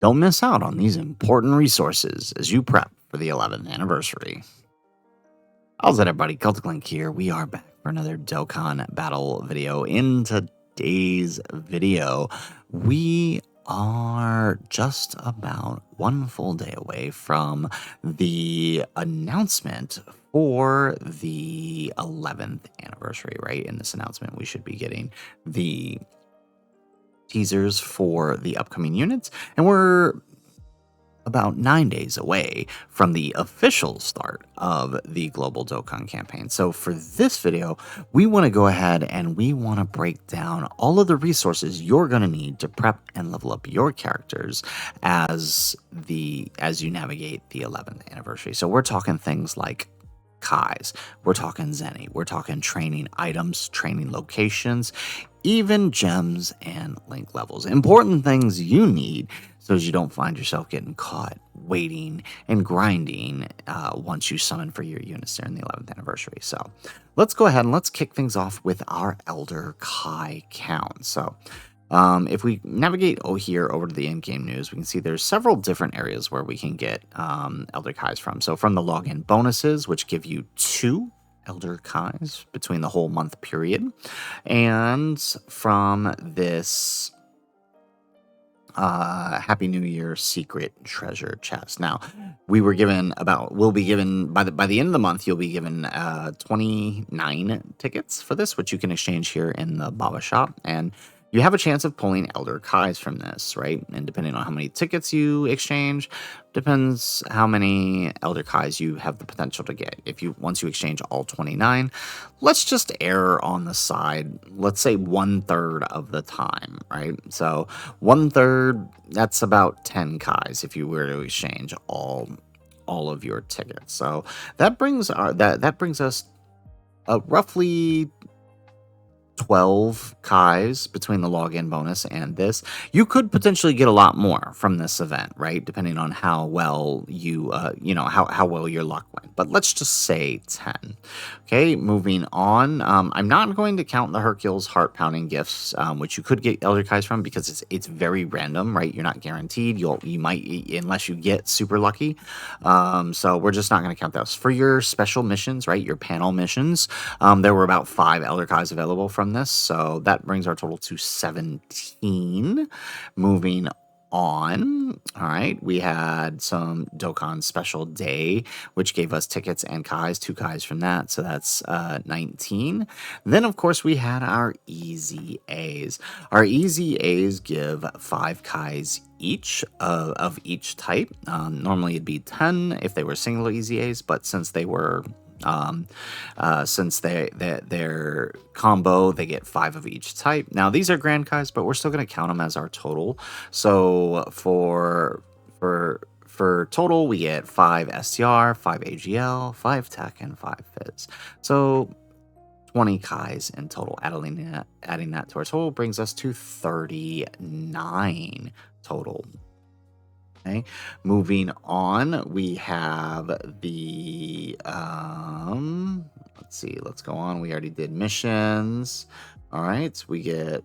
Don't miss out on these important resources as you prep for the 11th anniversary. How's it, everybody? Celtic Link here. We are back for another Dokkan battle video. In today's video, we are just about one full day away from the announcement for the 11th anniversary, right? In this announcement, we should be getting the teasers for the upcoming units, and we're about 9 days away from the official start of the Global Dokkan campaign. So for this video, we want to go ahead and we want to break down all of the resources you're going to need to prep and level up your characters as you navigate the 11th anniversary. So we're talking things like Kais, we're talking Zeni, we're talking training items, training locations, even gems and link levels. Important things you need so as you don't find yourself getting caught waiting and grinding once you summon for your units during the 11th anniversary. So let's go ahead and let's kick things off with our Elder Kai count. So if we navigate here over to the in-game news, we can see there's several different areas where we can get Elder Kais from. So from the login bonuses, which give you 2 Elder Kais between the whole month period, and from this Happy New Year secret treasure chest. Now, we'll be given by the end of the month, you'll be given 29 tickets for this, which you can exchange here in the Baba shop, and you have a chance of pulling Elder Kais from this, right? And depending on how many tickets you exchange, depends how many Elder Kais you have the potential to get. Once you exchange all 29, let's just err on the side, let's say 1/3 of the time, right? So 1/3, that's about 10 Kais if you were to exchange all of your tickets. So that brings us roughly 12 Kais between the login bonus and this. You could potentially get a lot more from this event, right? Depending on how well how well your luck went. But let's just say 10. Okay, moving on. I'm not going to count the Hercules heart pounding gifts, which you could get Elder Kais from, because it's very random, right? You're not guaranteed. You might, unless you get super lucky. So we're just not going to count those. For your special missions, right? Your panel missions, there were about 5 Elder Kais available from this, so that brings our total to 17. Moving on, all right, we had some Dokkan Special Day, which gave us tickets and Kais, 2 Kais from that, so that's 19. Then, of course, we had our Easy A's. Our Easy A's give 5 Kais each of each type. Normally it'd be 10 if they were single Easy A's, but since they were their combo, they get 5 of each type. Now these are Grand Kais, but we're still going to count them as our total. So for total, we get 5 STR, 5 AGL, 5 Tech, and 5 Fizz. So 20 Kais in total. Adding that to our total brings us to 39 total. Okay, moving on, we have the, let's see, let's go on. We already did missions. All right, we get,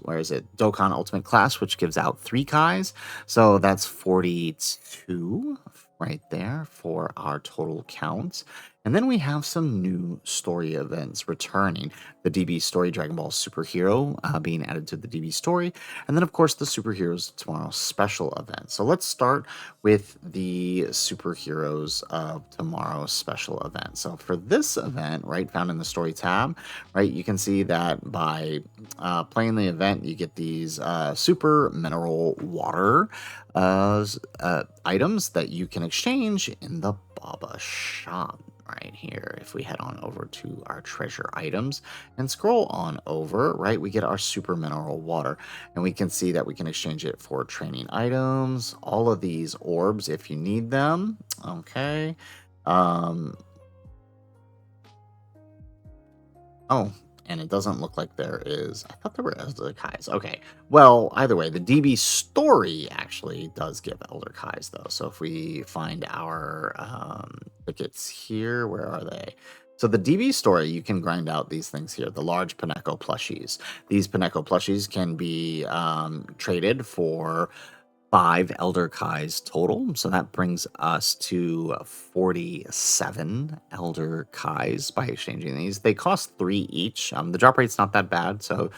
where is it? Dokkan Ultimate Class, which gives out 3 Kais. So that's 42 right there for our total count. And then we have some new story events returning. The DB Story Dragon Ball Superhero being added to the DB Story. And then, of course, the Superheroes Tomorrow special event. So let's start with the Superheroes of Tomorrow special event. So for this event, right, found in the Story tab, right, you can see that by playing the event, you get these Super Mineral Water items that you can exchange in the Baba shop. Right here, if we head on over to our treasure items and scroll on over, right, we get our super mineral water, and we can see that we can exchange it for training items, all of these orbs if you need them. Okay. Oh, and it doesn't look like there is. I thought there were Elder Kais. Okay. Well, either way, the DB Story actually does give Elder Kais, though. So if we find our tickets here, where are they? So the DB Story, you can grind out these things here, the large Pinecco plushies. These Pinecco plushies can be traded for 5 Elder Kais total. So that brings us to 47 Elder Kais by exchanging these. They cost 3 each. The drop rate's not that bad. So,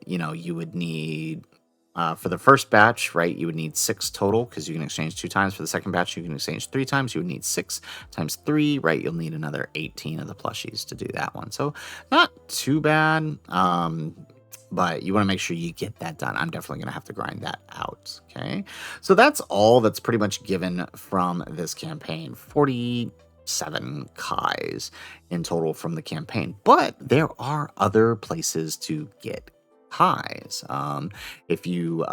you would need, for the first batch, right, you would need 6 total because you can exchange 2 times. For the second batch, you can exchange 3 times. You would need 6 times 3, right? You'll need another 18 of the plushies to do that one. So, not too bad. But you want to make sure you get that done. I'm definitely going to have to grind that out. Okay. So that's all that's pretty much given from this campaign. 47 Kais in total from the campaign. But there are other places to get Kais. If you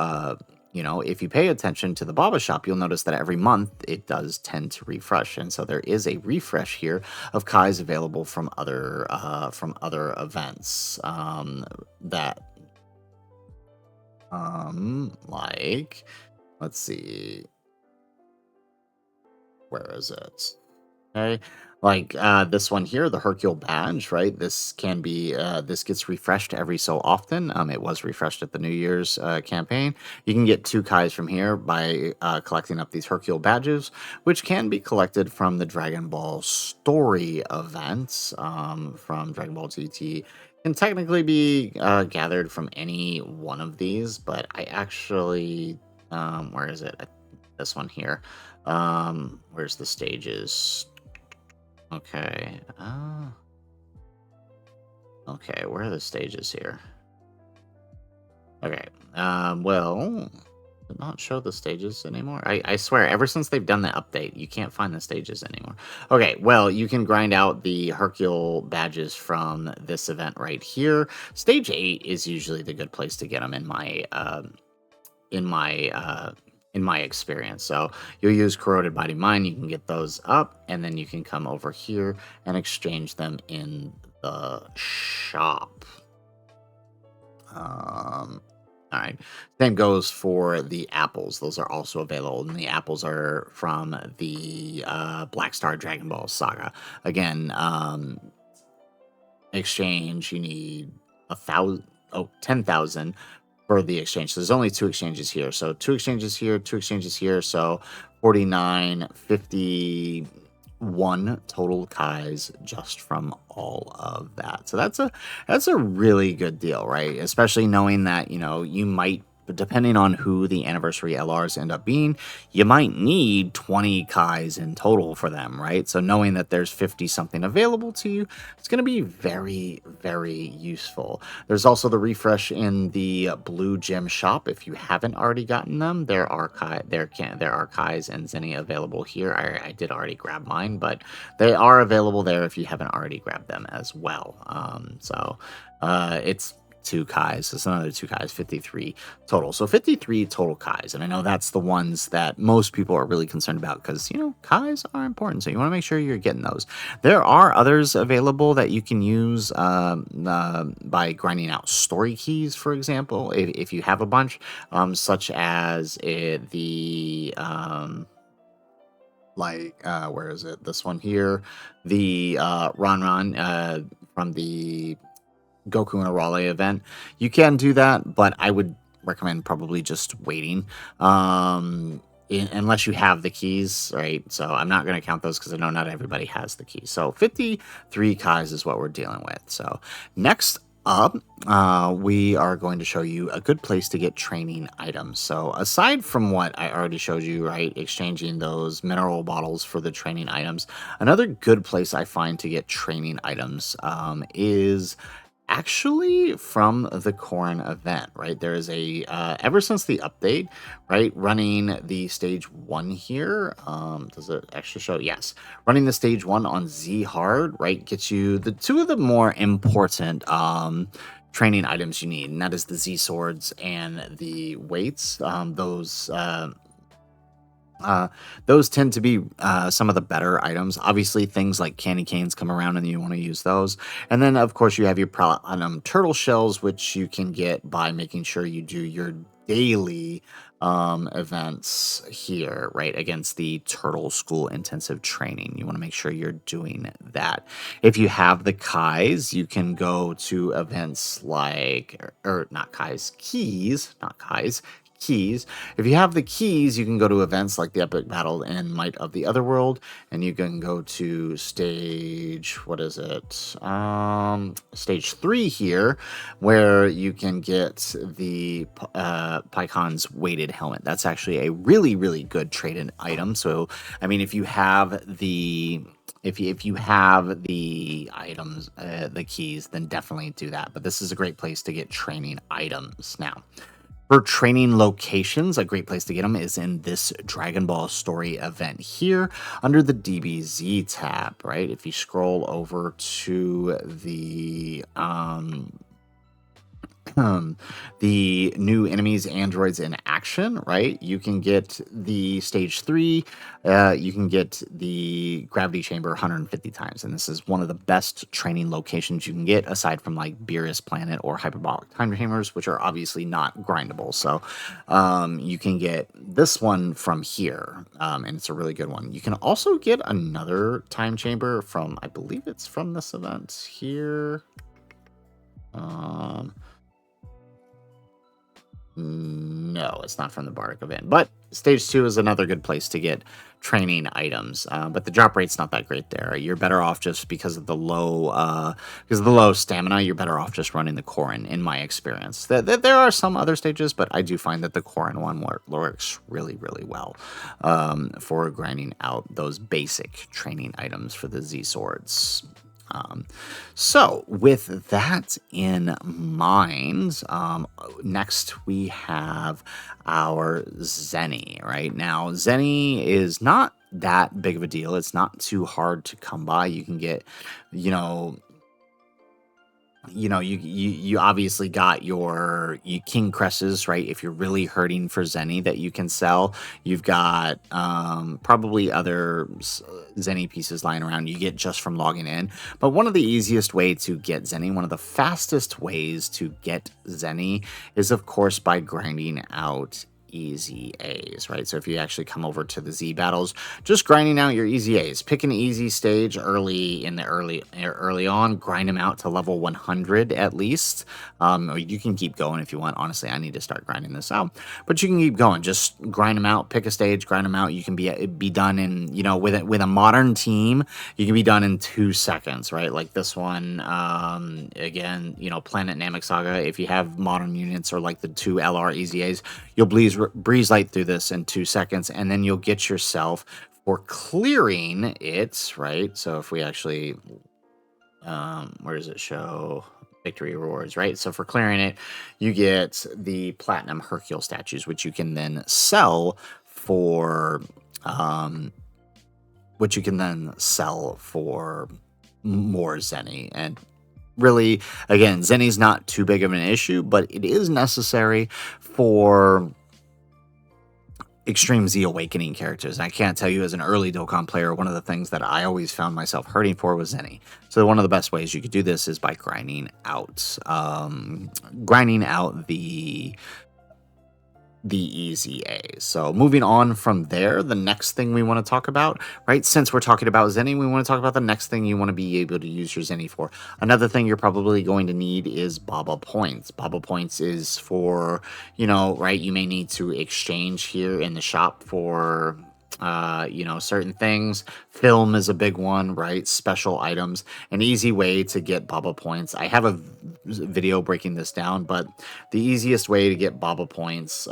if you pay attention to the Baba shop, you'll notice that every month it does tend to refresh. And so there is a refresh here of Kais available from other events that like, let's see, where is it? Okay. Like this one here, the Hercule badge, right? This can be this gets refreshed every so often. It was refreshed at the New Year's campaign. You can get 2 Kais from here by collecting up these Hercule badges, which can be collected from the Dragon Ball story events from Dragon Ball GT. Can technically be gathered from any one of these, but I actually where is it? This one here. Where's the stages? Okay. Okay, where are the stages here? Okay. Well, did not show the stages anymore. I swear, ever since they've done the update, you can't find the stages anymore. Okay, well, you can grind out the Hercule badges from this event right here. Stage 8 is usually the good place to get them in my experience. So you'll use Corroded Body Mine, you can get those up, and then you can come over here and exchange them in the shop. All right. Same goes for the apples. Those are also available, and the apples are from the Black Star Dragon Ball Saga. Again, exchange, you need 10,000 for the exchange. So there's only 2 exchanges here. So 2 exchanges here, 2 exchanges here. So 49, 51 total Kais just from all of that. So that's a really good deal, right? Especially knowing that, you might, but depending on who the anniversary LRs end up being, you might need 20 Kais in total for them, right? So knowing that there's 50 something available to you, it's going to be very, very useful. There's also the refresh in the Blue Gem shop. If you haven't already gotten them, there are Kais and Zeni available here. I did already grab mine, but they are available there if you haven't already grabbed them as well. It's 2 Kais. So it's another 2 Kais, 53 total. So 53 total Kais. And I know that's the ones that most people are really concerned about because, Kais are important. So you want to make sure you're getting those. There are others available that you can use by grinding out story keys, for example, if you have a bunch, such as where is it? This one here, the Ron from the Goku and Arale event. You can do that, but I would recommend probably just waiting. Unless you have the keys, right? So I'm not going to count those because I know not everybody has the keys. So 53 Kais is what we're dealing with. So next up, we are going to show you a good place to get training items. So aside from what I already showed you, right, exchanging those mineral bottles for the training items, another good place I find to get training items is actually from the Corrin event, right? There is a ever since the update, right, running the stage 1 here. Does it actually show? Yes, running the stage 1 on Z hard, right, gets you the 2 of the more important training items you need, and that is the Z swords and the weights. Those tend to be some of the better items. Obviously, things like candy canes come around and you want to use those. And then, of course, you have your platinum turtle shells, which you can get by making sure you do your daily events here, right, against the turtle school intensive training. You want to make sure you're doing that. If you have the Kais, you can go to events like, or not Kais, keys, not Kais, keys. If you have the keys, you can go to events like the Epic Battle and Might of the Otherworld, and you can go to stage, what is it? Stage 3 here, where you can get the Pycon's weighted helmet. That's actually a really, really good trade-in item. So, I mean, if you have the items, the keys, then definitely do that. But this is a great place to get training items. Now, for training locations, a great place to get them is in this Dragon Ball Story event here under the DBZ tab, right? If you scroll over to the new enemies, androids in action, right? You can get the stage 3, you can get the gravity chamber 150 times, and this is one of the best training locations you can get aside from like Beerus Planet or hyperbolic time chambers, which are obviously not grindable. So you can get this one from here, and it's a really good one. You can also get another time chamber from, I believe it's from this event here. No, it's not from the Bardic event, but stage 2 is another good place to get training items. But the drop rate's not that great there. You're better off just because of the low stamina. You're better off just running the Korin, in my experience. There are some other stages, but I do find that the Korin one works really, really well for grinding out those basic training items for the Z swords. So with that in mind, next we have our Zeni. Right now, Zeni is not that big of a deal. It's not too hard to come by. You can get, you obviously got your King Cresses, right? If you're really hurting for Zeni that you can sell, you've got probably other Zeni pieces lying around you get just from logging in. But one of the easiest way to get Zeni, one of the fastest ways to get Zeni is, of course, by grinding out easy A's, right? So if you actually come over to the Z battles, just grinding out your easy A's, pick an easy stage early on, grind them out to level 100 at least. Or you can keep going if you want. Honestly, I need to start grinding this out, but you can keep going. Just grind them out, pick a stage, grind them out. You can be done in, with a modern team, you can be done in 2 seconds, right? Like this one, again, Planet Namek Saga. If you have modern units or like the 2 LR easy A's, you'll breeze light through this in 2 seconds, and then you'll get yourself, for clearing it, right? So if we actually, where does it show victory rewards, right? So for clearing it, you get the platinum Hercule statues, which you can then sell for, more Zeni. And really, again, Zeni's not too big of an issue, but it is necessary for Extreme Z Awakening characters. And I can't tell you, as an early Dokkan player, one of the things that I always found myself hurting for was Zeni. So one of the best ways you could do this is by grinding out the easy A's. So moving on from there, the next thing we want to talk about, right? Since we're talking about Zeni, we want to talk about the next thing you want to be able to use your Zeni for. Another thing you're probably going to need is Baba points. Baba points is for, right? You may need to exchange here in the shop for certain things. Film is a big one, right? Special items, an easy way to get Baba points. I have a video breaking this down, but the easiest way to get Baba points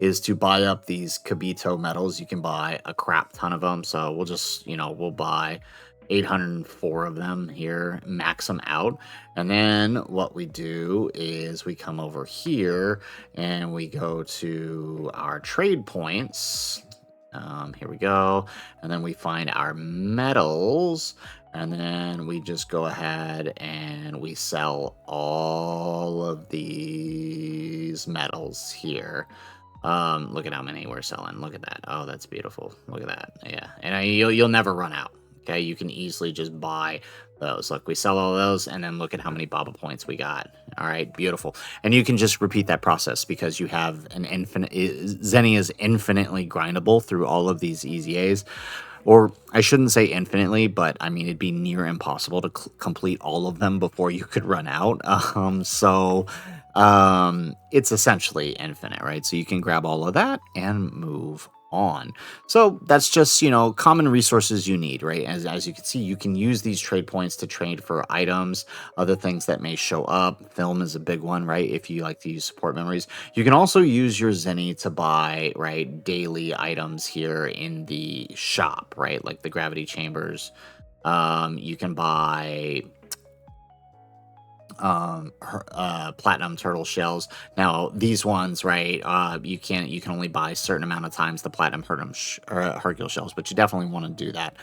is to buy up these Kibito medals. You can buy a crap ton of them. So we'll just, we'll buy 804 of them here, max them out. And then what we do is we come over here and we go to our trade points. Here we go. And then we find our medals. And then we just go ahead and we sell all of these medals here. Look at how many we're selling. Look at that. Oh, that's beautiful. Look at that. Yeah. And you'll never run out. Okay, you can easily just buy those. Look, we sell all those, and then look at how many Baba points we got. All right, beautiful. And you can just repeat that process because you have an infinite. Zeni is infinitely grindable through all of these easy A's. Or I shouldn't say infinitely, but I mean, it'd be near impossible to complete all of them before you could run out. So it's essentially infinite, right? So you can grab all of that and move on. So that's just, common resources you need, right? As you can see, you can use these trade points to trade for items, other things that may show up. Film is a big one, right? If you like to use support memories. You can also use your Zeni to buy, right, daily items here in the shop, right? Like the gravity chambers. You can buy platinum turtle shells. Now these ones, right, you can only buy a certain amount of times the platinum Hercule shells, but you definitely want to do that.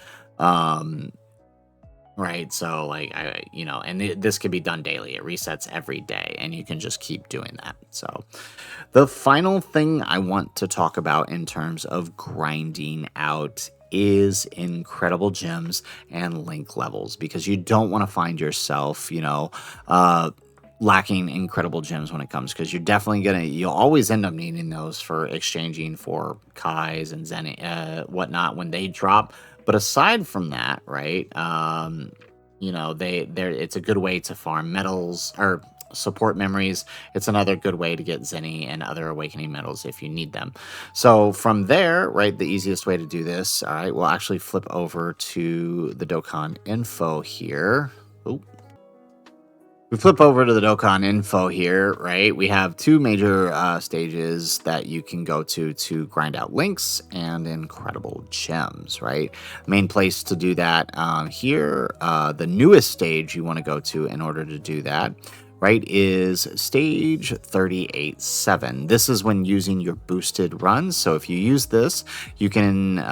Right, so like and this can be done daily. It resets every day, and you can just keep doing that. So the final thing I want to talk about in terms of grinding out is incredible gems and link levels, because you don't want to find yourself, lacking incredible gems when it comes, because you'll always end up needing those for exchanging for Kais and Zeni, whatnot when they drop. But aside from that, right, it's a good way to farm metals or support memories. It's another good way to get Zeni and other awakening metals if you need them. So from there, right, the easiest way to do this, all right, we'll actually flip over to the Dokkan info here. Oh, we flip over to the Dokkan info here, right? We have two major stages that you can go to grind out links and incredible gems, right? Main place to do that here, the newest stage you want to go to in order to do that, right, is stage 38-7. This is when using your boosted runs. So if you use this, you can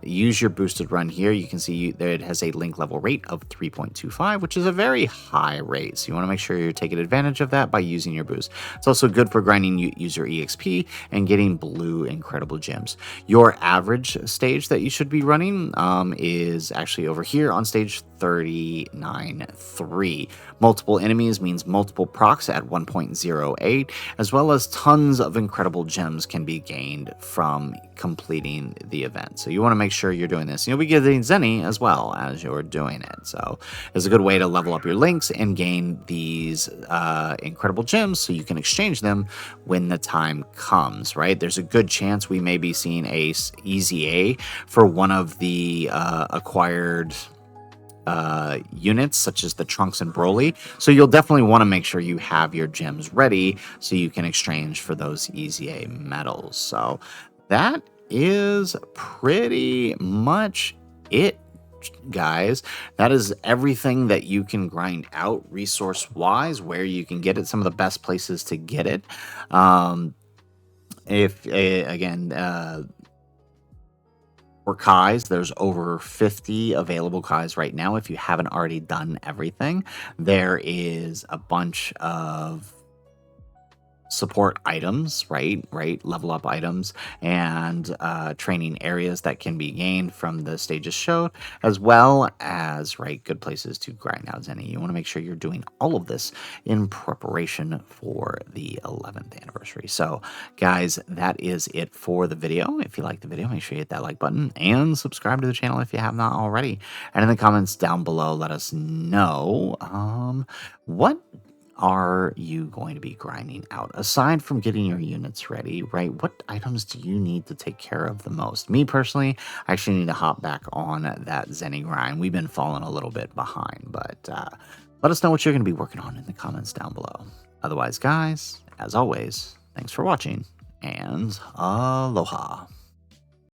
use your boosted run here. You can see that it has a link level rate of 3.25, which is a very high rate. So you want to make sure you're taking advantage of that by using your boost. It's also good for grinding user EXP and getting blue incredible gems. Your average stage that you should be running is actually over here on stage 39-3. Multiple enemies means multiple procs at 1.08, as well as tons of incredible gems can be gained from completing the event. So you want to make sure you're doing this. You'll be getting Zeni as well as you're doing it. So it's a good way to level up your links and gain these incredible gems so you can exchange them when the time comes, right? There's a good chance we may be seeing a easy A for one of the acquired units, such as the Trunks and Broly. So you'll definitely want to make sure you have your gems ready so you can exchange for those easy A medals. So that is pretty much it, guys. That is everything that you can grind out resource wise, where you can get it, some of the best places to get it. For Kais, there's over 50 available Kais right now. If you haven't already done everything, there is a bunch of support items, right, level up items, and training areas that can be gained from the stages showed, as well as, right, good places to grind out Zeni. You want to make sure you're doing all of this in preparation for the 11th anniversary. So guys, that is it for the video. If you like the video, make sure you hit that like button and subscribe to the channel if you have not already, and in the comments down below, let us know what are you going to be grinding out aside from getting your units ready, right? What items do you need to take care of the most? Me personally, I actually need to hop back on that Zeni grind. We've been falling a little bit behind, but let us know what you're going to be working on in the comments down below. Otherwise, guys, as always, thanks for watching, and aloha.